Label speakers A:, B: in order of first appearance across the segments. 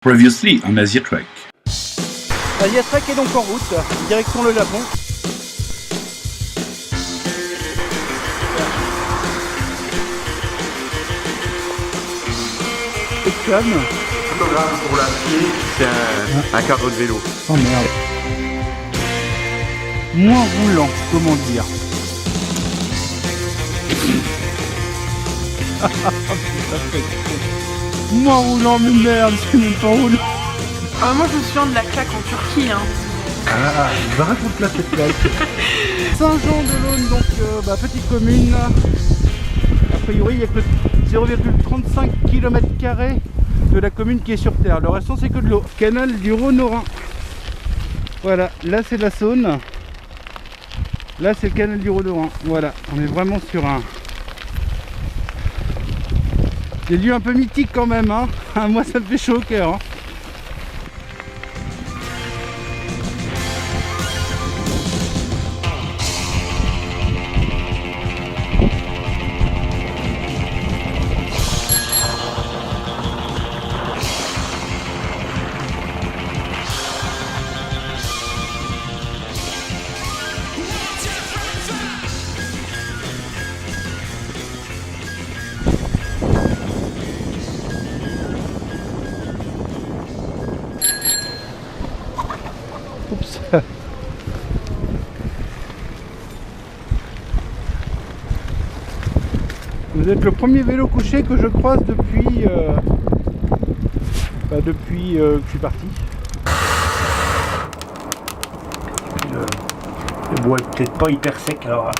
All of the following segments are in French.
A: Previously on Asia Trek.
B: Asia Trek est donc en route, direction le Japon. C'est calme.
C: Le programme pour l'acier, c'est un carreau de vélo.
B: Oh merde. Moins roulant, comment dire. Moins roulant, mais merde, c'est même pas roulant.
D: Ah, moi je me souviens de la claque en Turquie. Hein.
B: Ah, je raconte la cette claque. Saint-Jean-de-Laune, donc petite commune. A priori, il n'y a que 0,35 km² de la commune qui est sur terre. Le restant, c'est que de l'eau. Canal du Rhône-Rhin. Voilà, là c'est la Saône. Là c'est le canal du Rhône-Rhin. Voilà, on est vraiment sur des lieux un peu mythiques quand même, hein. Moi ça me fait chaud au cœur, hein. Oups. Vous êtes le premier vélo couché que je croise depuis que je suis parti.
E: Le bois est peut-être pas hyper sec alors.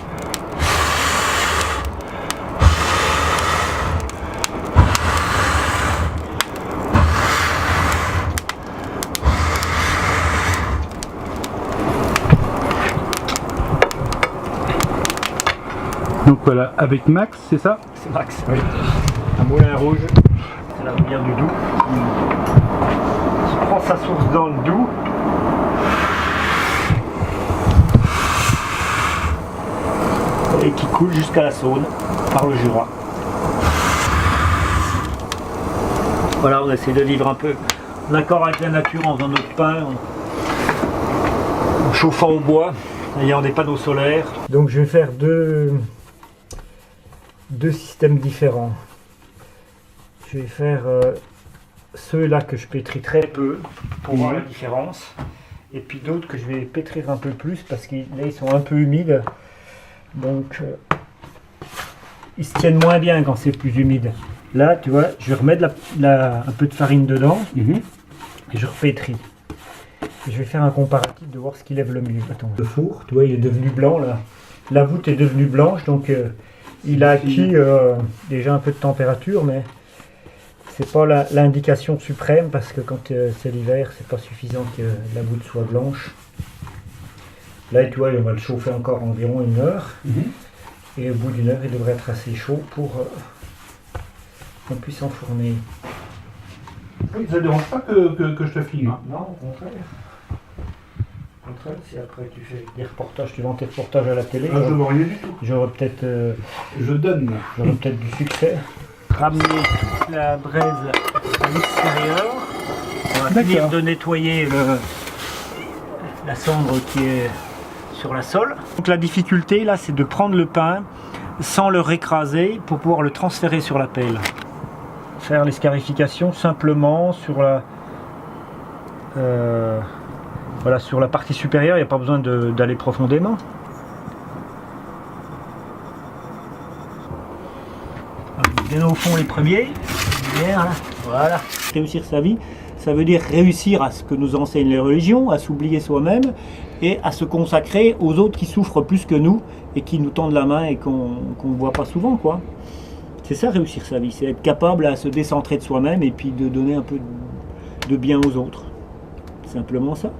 B: Donc voilà, avec Max, c'est ça?
E: C'est Max, oui. Un moulin rouge, c'est la rivière du Doubs. Qui prend sa source dans le Doubs. Et qui coule jusqu'à la Saône, par le Jura. Voilà, on essaie de vivre un peu en accord avec la nature en faisant notre pain, en chauffant au bois, ayant des panneaux solaires. Donc je vais faire deux systèmes différents. Je vais faire ceux-là que je pétris très peu pour voir la différence. Et puis d'autres que je vais pétrir un peu plus parce que là ils sont un peu humides. Donc ils se tiennent moins bien quand c'est plus humide. Là tu vois, je vais remettre un peu de farine dedans et je repétris. Et je vais faire un comparatif de voir ce qui lève le mieux. Attends, le four, tu vois, il est devenu blanc là. La voûte est devenue blanche, donc il a acquis déjà un peu de température, mais c'est pas l'indication suprême parce que quand c'est l'hiver, c'est pas suffisant que la voûte soit blanche. Là, tu vois, on va le chauffer encore environ 1 heure. Et au bout d'1 heure, il devrait être assez chaud pour qu'on puisse enfourner.
B: Oui, ça ne dérange pas que je te filme. Hein.
E: Non, au contraire. Si après tu fais des reportages, tu vends tes reportages à la télé.
B: Je ne vois rien du tout.
E: J'aurais peut-être
B: Je donne.
E: J'aurais peut-être du succès. Ramener toute la braise à l'extérieur. On va finir de nettoyer la cendre qui est sur la sole. Donc la difficulté là, c'est de prendre le pain sans le récraser pour pouvoir le transférer sur la pelle. Faire les scarifications simplement sur la voilà, sur la partie supérieure, il n'y a pas besoin d'aller profondément. Bien au fond les premiers. Bien, voilà. Réussir sa vie, ça veut dire réussir à ce que nous enseignent les religions, à s'oublier soi-même et à se consacrer aux autres qui souffrent plus que nous et qui nous tendent la main et qu'on ne voit pas souvent, quoi. C'est ça réussir sa vie, c'est être capable à se décentrer de soi-même et puis de donner un peu de bien aux autres. Simplement ça.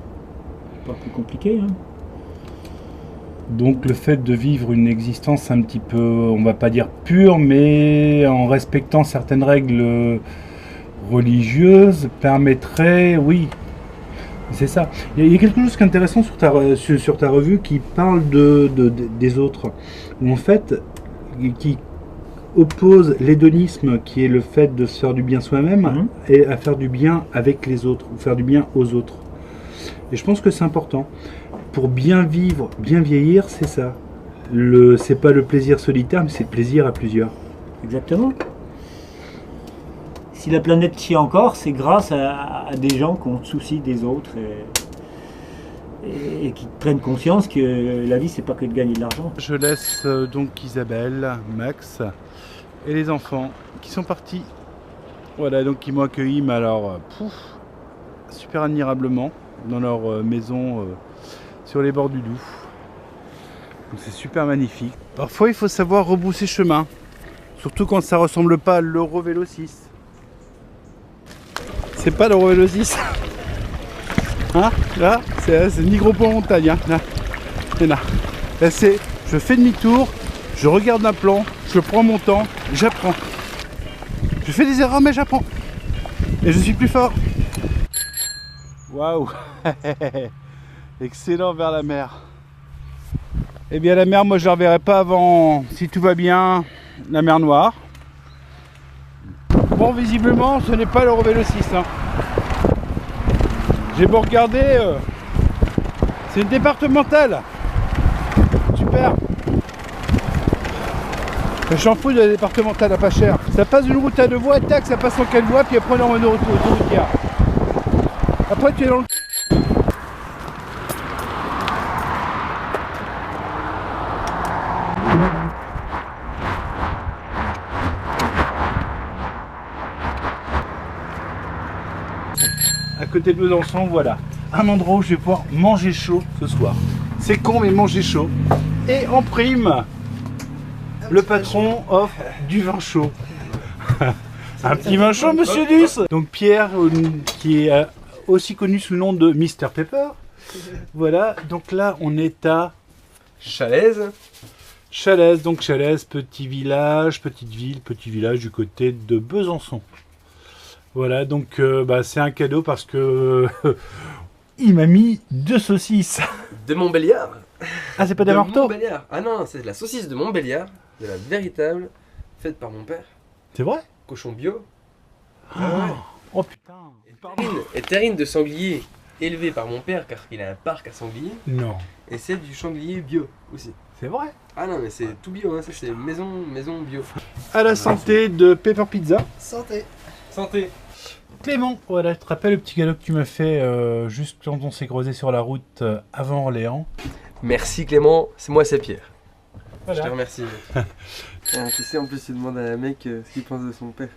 E: Pas plus compliqué. Hein.
B: Donc le fait de vivre une existence un petit peu, on va pas dire pure, mais en respectant certaines règles religieuses, permettrait, oui, c'est ça. Il y a quelque chose qui est intéressant sur ta revue qui parle des autres, où en fait, oppose l'hédonisme, qui est le fait de se faire du bien soi-même, et à faire du bien avec les autres, ou faire du bien aux autres. Et je pense que c'est important. Pour bien vivre, bien vieillir, c'est ça. C'est pas le plaisir solitaire, mais c'est le plaisir à plusieurs.
E: Exactement. Si la planète tient encore, c'est grâce à des gens qui ont le souci des autres et qui prennent conscience que la vie, c'est pas que de gagner de l'argent.
B: Je laisse donc Isabelle, Max et les enfants qui sont partis. Voilà, donc ils m'ont accueilli, mais alors, super admirablement, dans leur maison sur les bords du Doubs. Donc c'est super magnifique. Parfois, il faut savoir rebrousser chemin, surtout quand ça ressemble pas à l'Eurovélo 6. C'est pas l'Eurovélo 6. Hein, là, c'est ni gros pont en montagne. Hein. Là, et là. Là, c'est, je fais demi-tour, je regarde un plan, je prends mon temps, j'apprends. Je fais des erreurs, mais j'apprends. Et je suis plus fort. Waouh. Excellent vers la mer. Eh bien, la mer, moi, je ne la reverrai pas avant, si tout va bien, la mer Noire. Bon, visiblement, ce n'est pas l'Eurovélo 6. Hein. J'ai beau regarder, c'est une départementale. Super. Je m'en fous de la départementale à pas cher. Ça passe d'une route à 2 voies, tac, ça passe en 4 voies, puis après on est en autoroutière. Après tu es dans le... À côté de Besançon, voilà, un endroit où je vais pouvoir manger chaud ce soir. C'est con, mais manger chaud. Et en prime, le patron offre du vin chaud. Un petit vin chaud, monsieur Duss. Donc Pierre, qui est aussi connu sous le nom de Mr Pepper. Voilà, donc là on est à
C: Chalaise.
B: Chalaise, donc Chalaise, petit village, petite ville, petit village du côté de Besançon. Voilà, donc c'est un cadeau parce que il m'a mis 2 saucisses.
C: De Montbéliard.
B: Ah, c'est pas des
C: De
B: marteaux?
C: Montbéliard. Ah non, c'est de la saucisse de Montbéliard, de la véritable, faite par mon père.
B: C'est vrai?
C: Cochon bio.
B: Oh putain.
C: Et terrine de sanglier élevée par mon père car il a un parc à sangliers.
B: Non.
C: Et c'est du sanglier bio aussi.
B: C'est vrai?
C: Ah non mais c'est tout bio, hein. Ça c'est maison bio.
B: À la santé de Pepper Pizza.
C: Santé. Santé.
B: Clément, voilà, je te rappelle le petit galop que tu m'as fait juste quand on s'est croisé sur la route avant Orléans.
C: Merci Clément, c'est moi c'est Pierre.
B: Voilà.
C: Je te remercie. Tu sais, en plus, il demande à un mec ce qu'il pense de son père.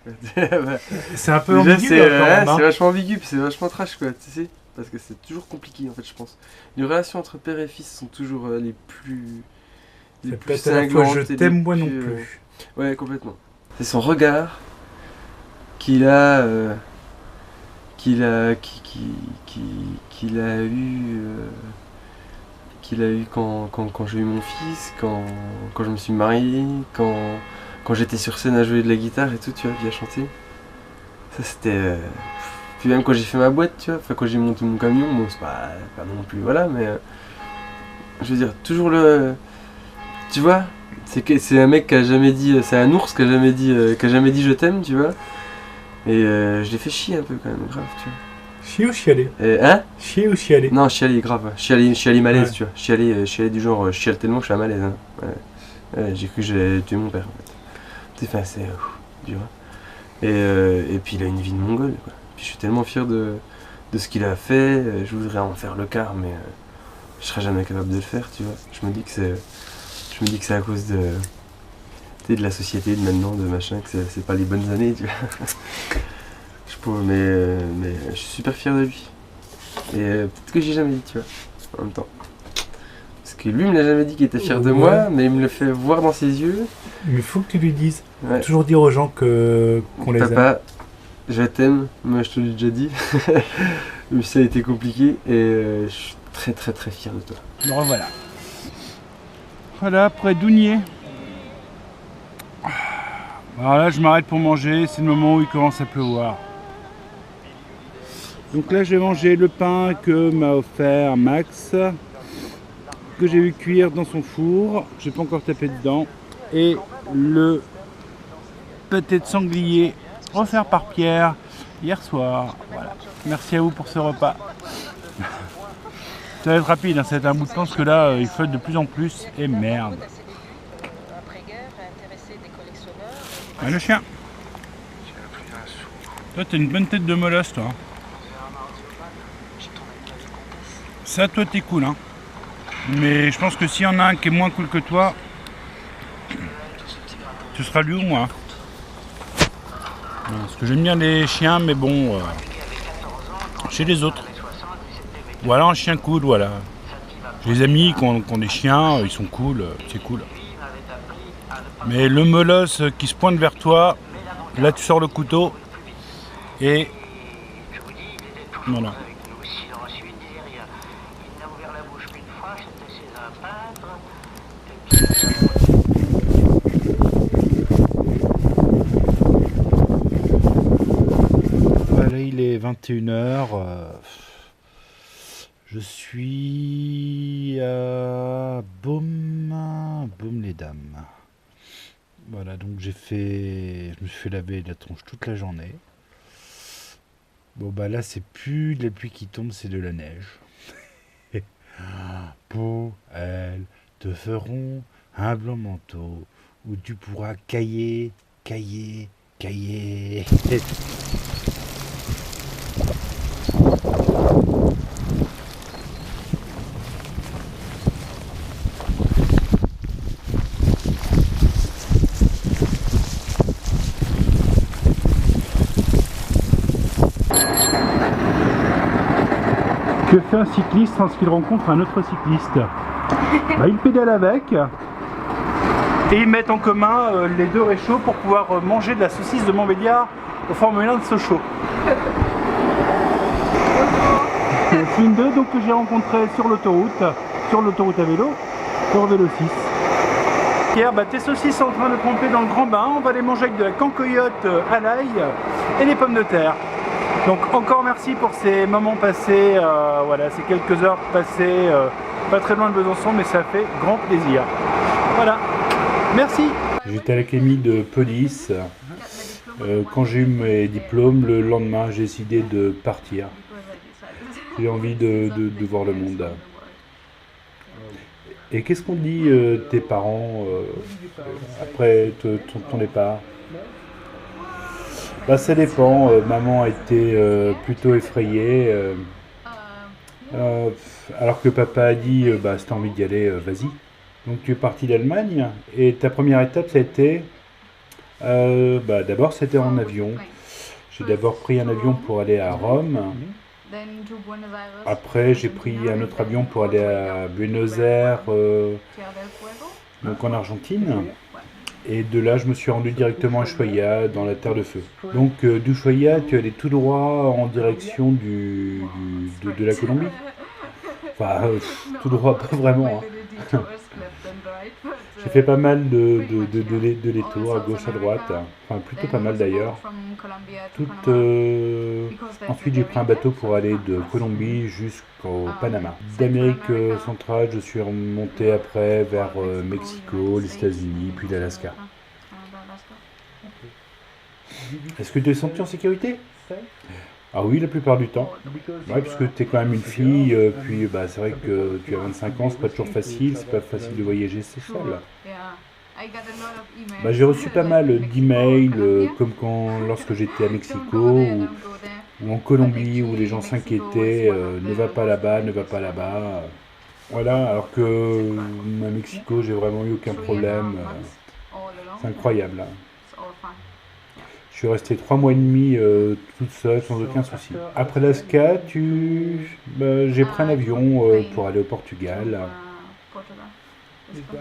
B: C'est un peu
C: Déjà,
B: ambigu
C: c'est
B: quand même, hein.
C: vachement ambigu, puis c'est vachement trash, quoi, tu sais. Parce que c'est toujours compliqué, en fait, je pense. Les relations entre père et fils sont toujours les plus
B: cinglantes. Je t'aime moi non plus.
C: Ouais, complètement. C'est son regard qu'il a eu quand j'ai eu mon fils, quand je me suis marié, quand j'étais sur scène à jouer de la guitare et tout, tu vois, puis à chanter. Ça c'était... Puis même quand j'ai fait ma boîte, tu vois, enfin quand j'ai monté mon camion, bon c'est pas non plus, voilà, mais... je veux dire, toujours le... Tu vois, c'est un mec qui a jamais dit... C'est un ours qui a jamais dit je t'aime, tu vois. Et je l'ai fait chier un peu quand même, grave, tu vois.
B: Chier ou chialer?
C: Hein?
B: Chier ou chialer?
C: Non, chialer, grave. Chialer malaise,
B: Ouais.
C: tu vois. Chialer du genre, chiale tellement que je suis à malaise. Hein. Ouais, j'ai cru que j'allais tuer mon père, en fait. Enfin, c'est... tu vois. Et puis il a une vie de mongol, quoi. Puis je suis tellement fier de ce qu'il a fait. Je voudrais en faire le quart, mais je serais jamais capable de le faire, tu vois. Je me dis que c'est à cause de la société, de maintenant, de machin, que c'est pas les bonnes années, tu vois. Mais je suis super fier de lui. Et peut-être que j'ai jamais dit, tu vois, en même temps. Parce que lui me l'a jamais dit qu'il était fier de moi, mais il me le fait voir dans ses yeux.
B: Mais il faut que tu lui dises.
C: Ouais.
B: Toujours dire aux gens qu'on les aime.
C: Papa, je t'aime, moi je te l'ai déjà dit. Mais ça a été compliqué et je suis très très très fier de toi.
B: Me revoilà. Voilà, près d'Ougnier. Alors là, je m'arrête pour manger, c'est le moment où il commence à pleuvoir. Donc là, je vais manger le pain que m'a offert Max, que j'ai vu cuire dans son four, j'ai pas encore tapé dedans, et le pâté de sanglier offert par Pierre hier soir. Voilà. Merci à vous pour ce repas. Ça va être rapide, hein, ça va être un bout de temps parce que là il flotte de plus en plus et merde. Ah, le chien. Toi t'as une bonne tête de molosse toi. Ça toi t'es cool hein. Mais je pense que s'il y en a un qui est moins cool que toi, ce sera lui ou moi. Parce que j'aime bien les chiens mais bon chez les autres. Voilà un chien cool, voilà. J'ai des amis qui ont des chiens, ils sont cool, c'est cool. Mais le molosse qui se pointe vers toi, là tu sors le couteau et voilà. Voilà, il est 21h. Je suis à Baume-les-Dames. Voilà, donc je me suis fait laver la tronche toute la journée. Bon bah là c'est plus de la pluie qui tombe, c'est de la neige. Pour elles te feront un blanc manteau où tu pourras cailler. Que fait un cycliste lorsqu'il rencontre un autre cycliste? Bah, il pédale avec et ils mettent en commun les deux réchauds pour pouvoir manger de la saucisse de Montbéliard au Formule 1 de Sochaux. C'est une d'eux donc que j'ai rencontré sur l'autoroute à vélo, sur Vélo 6. Pierre, bah, tes saucisses sont en train de tremper dans le grand bain, on va les manger avec de la cancoyote à l'ail et des pommes de terre. Donc encore merci pour ces moments passés, voilà, ces quelques heures passées pas très loin de Besançon, mais ça fait grand plaisir. Voilà, merci. J'étais à l'académie de police. Quand j'ai eu mes diplômes, le lendemain, j'ai décidé de partir. J'ai envie de voir le monde. Et qu'est-ce qu'ont dit tes parents après ton départ? Bah, ça dépend. Maman a été plutôt effrayée. Alors que papa a dit bah, si t'as envie d'y aller, vas-y. Donc tu es parti d'Allemagne et ta première étape ça a été bah, d'abord c'était en avion. J'ai d'abord pris un avion pour aller à Rome. Après j'ai pris un autre avion pour aller à Buenos Aires, donc en Argentine. Et de là je me suis rendu directement à Ushuaia, dans la Terre de Feu. Donc d'Ushuaia tu allais tout droit en direction de la Colombie. Enfin tout droit pas vraiment. Hein. J'ai fait pas mal de détours à gauche à droite, enfin plutôt pas mal d'ailleurs. Ensuite j'ai pris un bateau pour aller de Colombie jusqu'au Panama. D'Amérique centrale je suis remonté après vers Mexico, les États-Unis, puis l'Alaska. Est-ce que tu es senti en sécurité? Ah oui, la plupart du temps. Ouais, parce que tu es quand même une fille, puis bah, c'est vrai que tu as 25 ans, c'est pas toujours facile, c'est pas facile de voyager seul. Bah, j'ai reçu pas mal d'emails, comme lorsque j'étais à Mexico ou en Colombie, où les gens s'inquiétaient, ne va pas là-bas, ne va pas là-bas. Voilà, alors que à Mexico, j'ai vraiment eu aucun problème. C'est incroyable. Là. Je suis resté 3 mois et demi toute seule, sans aucun souci. Après l'Alaska, j'ai pris un avion pour aller au Portugal.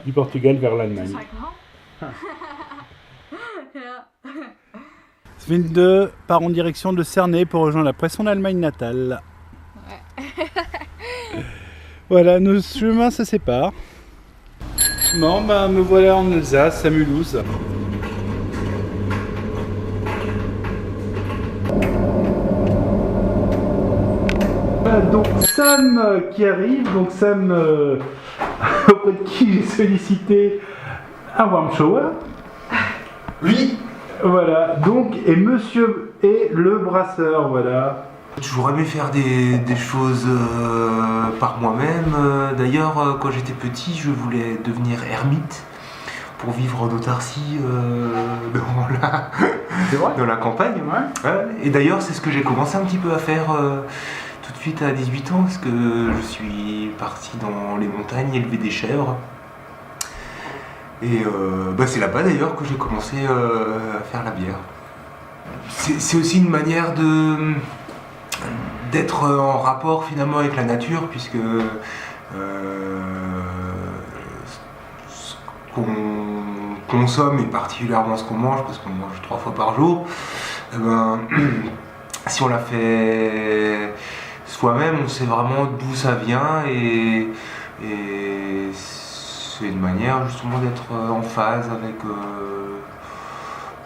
B: Du Portugal vers l'Allemagne. Sven 2 part en direction de Cernay pour rejoindre après son Allemagne natale. Voilà, nos chemins se séparent. Bon, bah, me voilà en Alsace, à Mulhouse. Donc Sam qui arrive, donc Sam auprès de qui j'ai sollicité un warm shower.
A: Oui,
B: Voilà, donc, et monsieur est le brasseur, voilà.
A: J'ai toujours aimé faire des choses par moi-même. D'ailleurs, quand j'étais petit, je voulais devenir ermite pour vivre en autarcie dans la campagne. Ouais. Et d'ailleurs, c'est ce que j'ai commencé un petit peu à faire tout de suite à 18 ans, parce que je suis parti dans les montagnes élever des chèvres. Et c'est là-bas d'ailleurs que j'ai commencé à faire la bière. C'est aussi une manière d'être en rapport finalement avec la nature, puisque ce qu'on consomme et particulièrement ce qu'on mange, parce qu'on mange 3 fois par jour, si on l'a fait soi-même, on sait vraiment d'où ça vient, et c'est une manière justement d'être en phase avec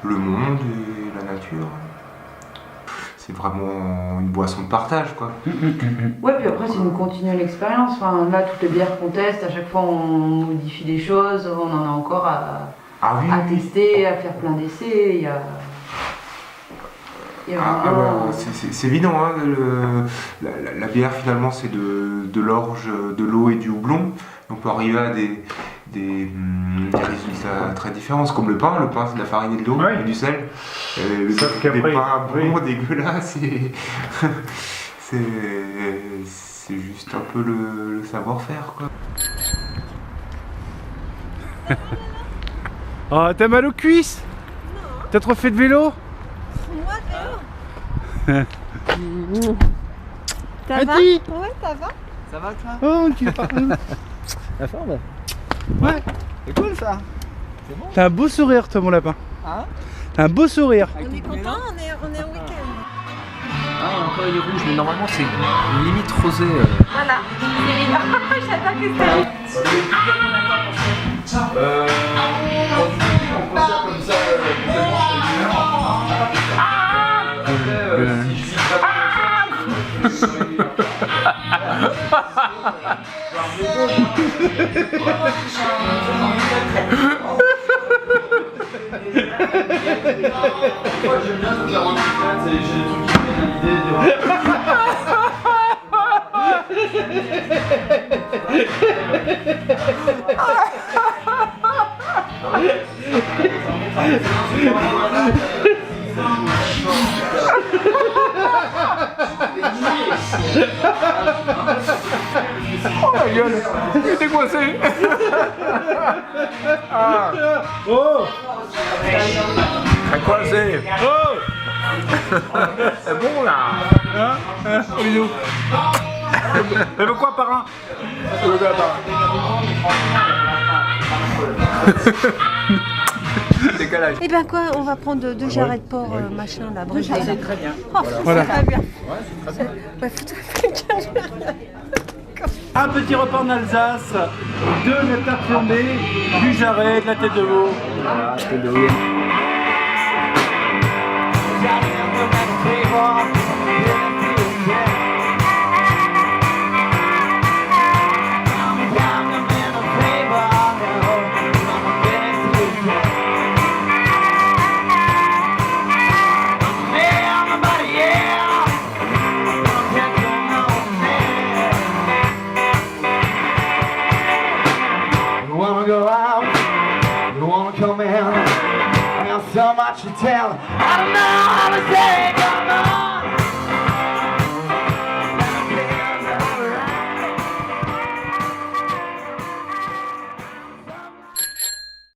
A: le monde et la nature. C'est vraiment une boisson de partage, quoi.
F: Ouais, puis après c'est une continuelle expérience. Enfin, là, toutes les bières qu'on teste, à chaque fois on modifie des choses, on en a encore à tester, à faire plein d'essais.
A: C'est évident, hein, la bière finalement c'est de l'orge, de l'eau et du houblon. On peut arriver à des résultats très différents. C'est comme le pain c'est de la farine et de l'eau et du sel. Des pains vraiment dégueulasses, c'est juste un peu le savoir-faire, quoi.
B: Oh, t'as mal aux cuisses? T'as trop fait de vélo?
G: Ça va?
B: Adi?
G: Ouais, ça va.
H: Ça va toi?
B: Oh, tu pas.
H: La forme?
B: Ouais.
H: C'est cool ça. C'est bon.
B: T'as un beau sourire, toi, mon lapin.
H: Hein?
B: T'as un beau sourire.
G: On est content, on est au week-end.
H: Ah, encore il est rouge, mais normalement c'est limite rosé.
G: Voilà. J'attends que ça.
H: Oh ma gueule, il était coincé. Ah.
B: Oh!
H: Très coincé.
B: Oh!
H: C'est bon là.
B: Hein? Bisous. Elle veut quoi, parrain?
H: Décalage.
G: Eh ben quoi, on va prendre 2 jarrets de porc, machin là, brisé.
H: C'est très bien.
G: Oh,
B: Voilà.
G: ça va bien.
H: Ouais, c'est très bien.
G: Ouais, faut
B: Un petit repas en Alsace, 2 nectars flambés, du jarret, de la tête de veau.
H: Voilà, c'est de haut.
I: Come in, there's so much to tell. I don't know how to say.